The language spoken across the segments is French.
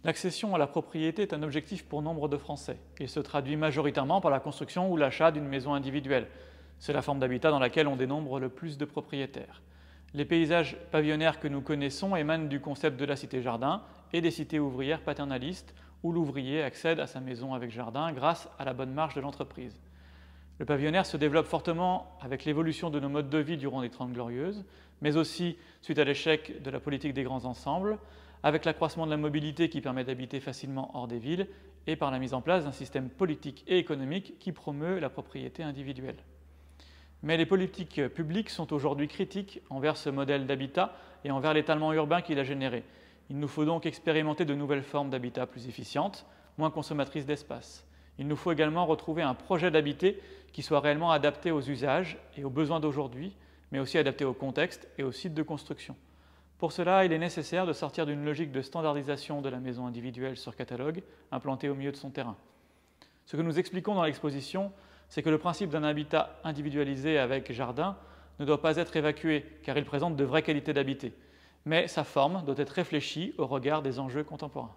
L'accession à la propriété est un objectif pour nombre de Français. Il se traduit majoritairement par la construction ou l'achat d'une maison individuelle. C'est la forme d'habitat dans laquelle on dénombre le plus de propriétaires. Les paysages pavillonnaires que nous connaissons émanent du concept de la cité-jardin et des cités ouvrières paternalistes où l'ouvrier accède à sa maison avec jardin grâce à la bonne marche de l'entreprise. Le pavillonnaire se développe fortement avec l'évolution de nos modes de vie durant les Trente Glorieuses, mais aussi suite à l'échec de la politique des grands ensembles, avec l'accroissement de la mobilité qui permet d'habiter facilement hors des villes et par la mise en place d'un système politique et économique qui promeut la propriété individuelle. Mais les politiques publiques sont aujourd'hui critiques envers ce modèle d'habitat et envers l'étalement urbain qu'il a généré. Il nous faut donc expérimenter de nouvelles formes d'habitat plus efficientes, moins consommatrices d'espace. Il nous faut également retrouver un projet d'habiter qui soit réellement adapté aux usages et aux besoins d'aujourd'hui, mais aussi adapté au contexte et aux sites de construction. Pour cela, il est nécessaire de sortir d'une logique de standardisation de la maison individuelle sur catalogue, implantée au milieu de son terrain. Ce que nous expliquons dans l'exposition, c'est que le principe d'un habitat individualisé avec jardin ne doit pas être évacué, car il présente de vraies qualités d'habiter. Mais sa forme doit être réfléchie au regard des enjeux contemporains.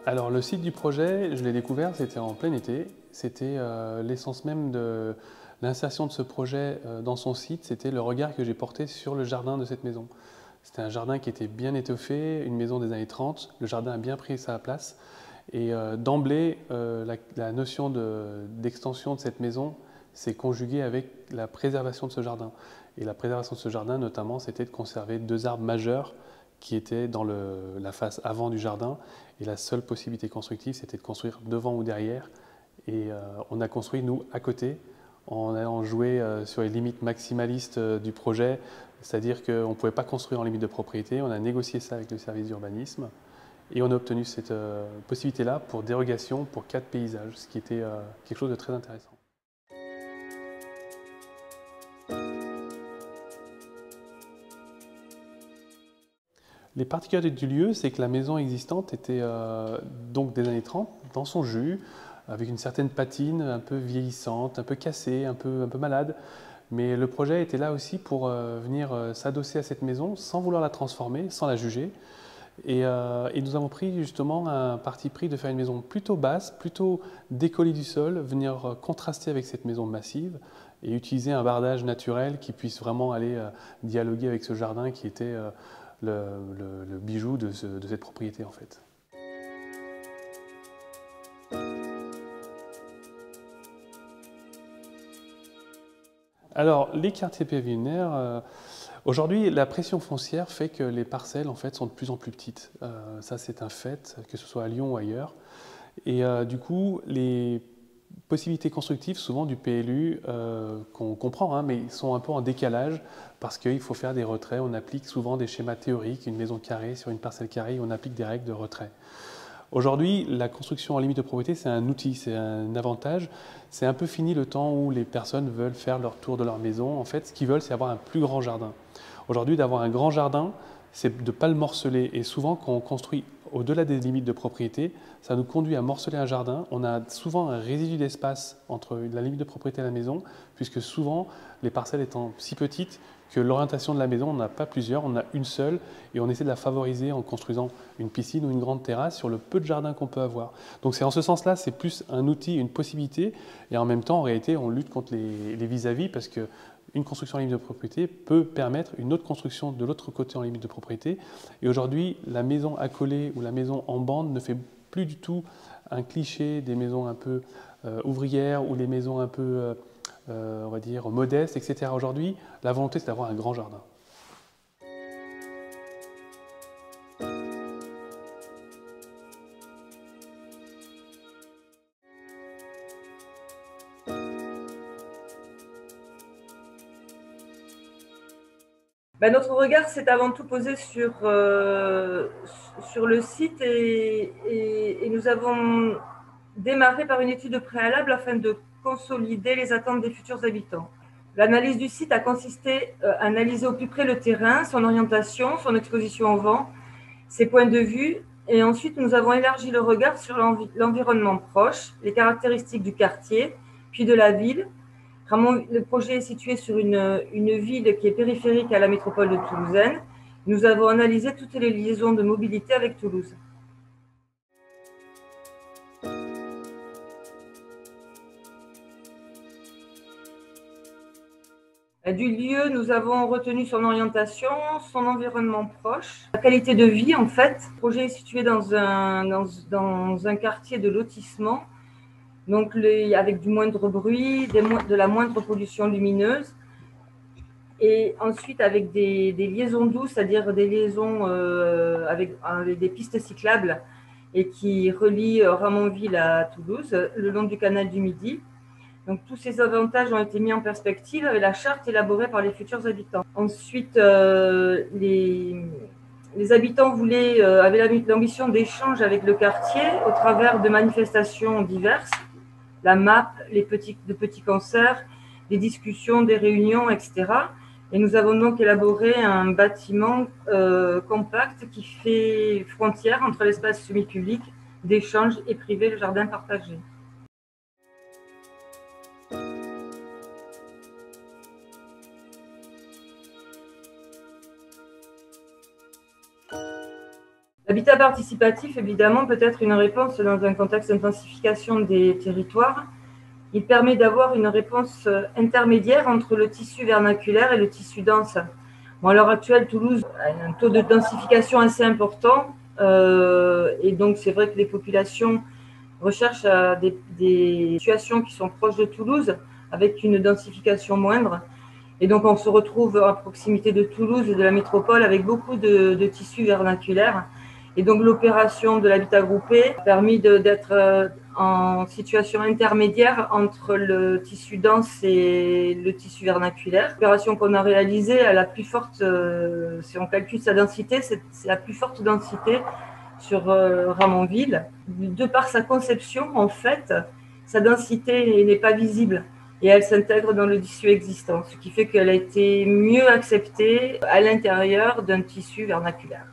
Alors le site du projet, je l'ai découvert, c'était en plein été. C'était l'essence même de l'insertion de ce projet dans son site, c'était le regard que j'ai porté sur le jardin de cette maison. C'était un jardin qui était bien étoffé, une maison des années 30, le jardin a bien pris sa place. Et d'emblée, la notion d'extension de cette maison s'est conjuguée avec la préservation de ce jardin. Et la préservation de ce jardin, notamment, c'était de conserver deux arbres majeurs qui étaient dans la face avant du jardin. Et la seule possibilité constructive, c'était de construire devant ou derrière. Et on a construit, nous, à côté, en allant jouer sur les limites maximalistes du projet, c'est-à-dire qu'on ne pouvait pas construire en limite de propriété. On a négocié ça avec le service d'urbanisme. Et on a obtenu cette possibilité-là pour dérogation pour 4 paysages, ce qui était quelque chose de très intéressant. Les particularités du lieu, c'est que la maison existante était donc des années 30, dans son jus, avec une certaine patine, un peu vieillissante, un peu cassée, un peu malade. Mais le projet était là aussi pour venir s'adosser à cette maison sans vouloir la transformer, sans la juger. Et nous avons pris justement un parti pris de faire une maison plutôt basse, plutôt décollée du sol, venir contraster avec cette maison massive et utiliser un bardage naturel qui puisse vraiment aller dialoguer avec ce jardin qui était le bijou de cette propriété en fait. Alors les quartiers pavillonnaires, aujourd'hui la pression foncière fait que les parcelles en fait sont de plus en plus petites. Ça c'est un fait, que ce soit à Lyon ou ailleurs. Et du coup les possibilités constructives souvent du PLU qu'on comprend, hein, mais ils sont un peu en décalage parce qu'il faut faire des retraits. On applique souvent des schémas théoriques, une maison carrée sur une parcelle carrée, on applique des règles de retrait. Aujourd'hui, la construction en limite de propriété, c'est un outil, c'est un avantage. C'est un peu fini le temps où les personnes veulent faire leur tour de leur maison. En fait, ce qu'ils veulent, c'est avoir un plus grand jardin. Aujourd'hui, d'avoir un grand jardin, c'est de ne pas le morceler. Et souvent, quand on construit au-delà des limites de propriété, ça nous conduit à morceler un jardin. On a souvent un résidu d'espace entre la limite de propriété et la maison, puisque souvent, les parcelles étant si petites que l'orientation de la maison, on n'a pas plusieurs, on a une seule, et on essaie de la favoriser en construisant une piscine ou une grande terrasse sur le peu de jardin qu'on peut avoir. Donc c'est en ce sens-là, c'est plus un outil, une possibilité, et en même temps, en réalité, on lutte contre les vis-à-vis, parce que une construction en limite de propriété peut permettre une autre construction de l'autre côté en limite de propriété. Et aujourd'hui, la maison accolée ou la maison en bande ne fait plus du tout un cliché des maisons un peu ouvrières ou les maisons un peu, on va dire, modestes, etc. Aujourd'hui, la volonté, c'est d'avoir un grand jardin. Notre regard s'est avant tout posé sur le site et nous avons démarré par une étude préalable afin de consolider les attentes des futurs habitants. L'analyse du site a consisté à analyser au plus près le terrain, son orientation, son exposition au vent, ses points de vue, et ensuite nous avons élargi le regard sur l'environnement proche, les caractéristiques du quartier, puis de la ville. Le projet est situé sur une ville qui est périphérique à la métropole de Toulousaine. Nous avons analysé toutes les liaisons de mobilité avec Toulouse. Du lieu, nous avons retenu son orientation, son environnement proche, la qualité de vie en fait. Le projet est situé dans un quartier de lotissement, donc avec du moindre bruit, de la moindre pollution lumineuse, et ensuite avec des liaisons douces, c'est-à-dire des liaisons avec des pistes cyclables et qui relient Ramonville à Toulouse, le long du canal du Midi. Donc, tous ces avantages ont été mis en perspective avec la charte élaborée par les futurs habitants. Ensuite, les habitants avaient l'ambition d'échanges avec le quartier au travers de manifestations diverses, la MAP, de petits concerts, des discussions, des réunions, etc. Et nous avons donc élaboré un bâtiment compact qui fait frontière entre l'espace semi-public d'échange et privé, le jardin partagé. L'habitat participatif, évidemment, peut être une réponse dans un contexte d'intensification des territoires. Il permet d'avoir une réponse intermédiaire entre le tissu vernaculaire et le tissu dense. Bon, à l'heure actuelle, Toulouse a un taux de densification assez important et donc c'est vrai que les populations recherchent des situations qui sont proches de Toulouse avec une densification moindre. Et donc on se retrouve à proximité de Toulouse et de la métropole avec beaucoup de tissus vernaculaires. Et donc l'opération de l'habitat groupé a permis d'être en situation intermédiaire entre le tissu dense et le tissu vernaculaire. L'opération qu'on a réalisée, elle a la plus forte, si on calcule sa densité, c'est la plus forte densité sur Ramonville. De par sa conception, en fait, sa densité n'est pas visible et elle s'intègre dans le tissu existant, ce qui fait qu'elle a été mieux acceptée à l'intérieur d'un tissu vernaculaire.